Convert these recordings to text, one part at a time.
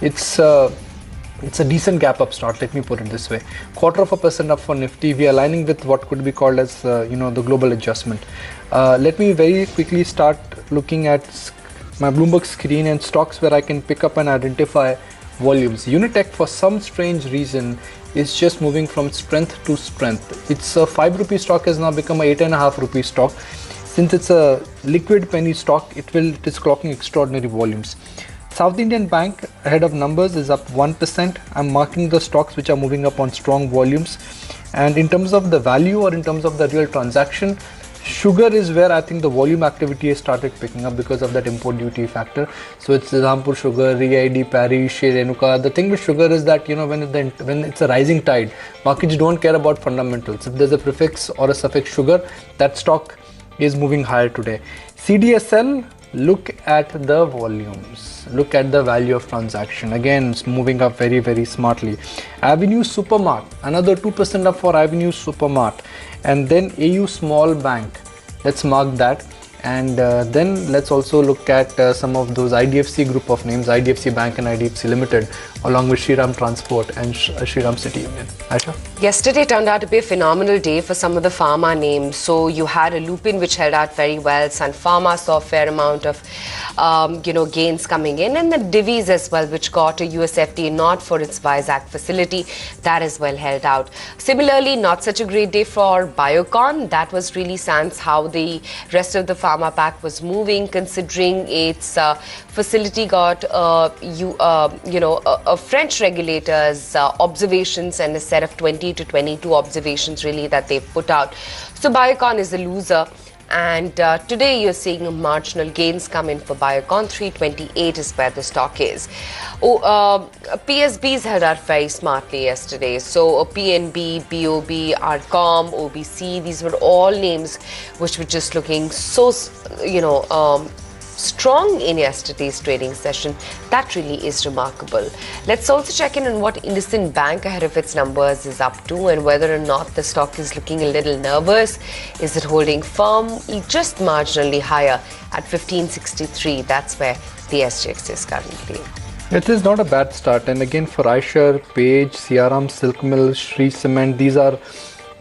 it's a decent gap up start, let me put it this way. 0.25% up for Nifty. We are aligning with what could be called as the global adjustment. Let me very quickly start looking at my Bloomberg screen and stocks where I can pick up and identify volumes. Unitech, for some strange reason, is just moving from strength to strength. It's a 5 rupee stock, has now become a 8.5 rupee stock. Since it's a liquid penny stock, it is clocking extraordinary volumes. South Indian Bank ahead of numbers is up 1%. I'm marking the stocks which are moving up on strong volumes. And in terms of the value or in terms of the real transaction, sugar is where I think the volume activity has started picking up because of that import duty factor. So it's Rampur Sugar, EID, Parry, Shea Renuka. The thing with sugar is that when it's a rising tide, markets don't care about fundamentals. If there's a prefix or a suffix sugar, that stock is moving higher today. CDSL, look at the volumes, look at the value of transaction. Again, it's moving up very, very smartly. Avenue Supermart, another 2% up for Avenue Supermart. And then AU Small Bank, let's mark that. And then let's also look at some of those IDFC group of names, IDFC Bank and IDFC Limited, along with Shriram Transport and Shriram City Union. Aisha? Yesterday turned out to be a phenomenal day for some of the pharma names. So you had a Lupin which held out very well. Sun Pharma saw a fair amount of gains coming in, and the Divi's as well, which got a US FDA nod for its Vizag facility, that as well held out. Similarly, not such a great day for Biocon. That was really sans how the rest of the pharma pack was moving, considering its facility got a French regulator's observations and a set of 20 to 22 observations really that they've put out. So Biocon is a loser. And today you're seeing marginal gains come in for Biocon. 328 is where the stock is. PSBs held out very smartly yesterday. So PNB, BOB, RCOM, OBC, these were all names which were just looking so, strong in yesterday's trading session. That really is remarkable. Let's also check in on what IndusInd Bank ahead of its numbers is up to and whether or not the stock is looking a little nervous. Is it holding firm? Just marginally higher at 1563. That's where the SGX is currently. It is not a bad start. And again, for Eicher, Page, Siaram, Silk Mill, Shree Cement, these are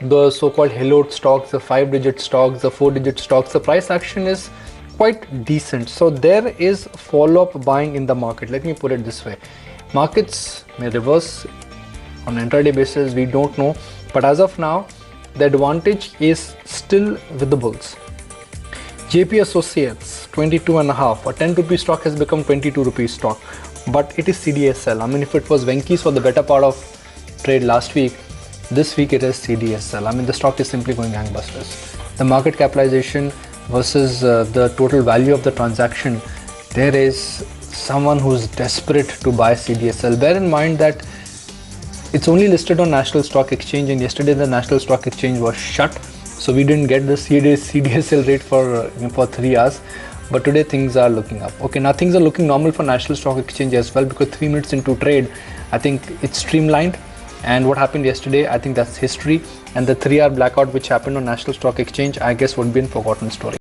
the so-called haloed stocks, the 5-digit stocks, the 4-digit stocks. The price action is quite decent. So there is follow-up buying in the market. Let me put it this way. Markets may reverse on an intraday basis. We don't know. But as of now, the advantage is still with the bulls. JP Associates, 22.5. A 10 rupee stock has become 22 rupees stock. But it is CDSL. I mean, if it was Venky's for the better part of trade last week, this week it is CDSL. I mean, the stock is simply going gangbusters. The market capitalization versus the total value of the transaction, there is someone who's desperate to buy CDSL. Bear in mind that it's only listed on National Stock Exchange, and yesterday the National Stock Exchange was shut, so we didn't get the CDSL rate for 3 hours. But today things are looking up. Okay, now things are looking normal for National Stock Exchange as well, because 3 minutes into trade, I think it's streamlined. And what happened yesterday, I think that's history. And the 3-hour blackout which happened on National Stock Exchange, I guess would be a forgotten story.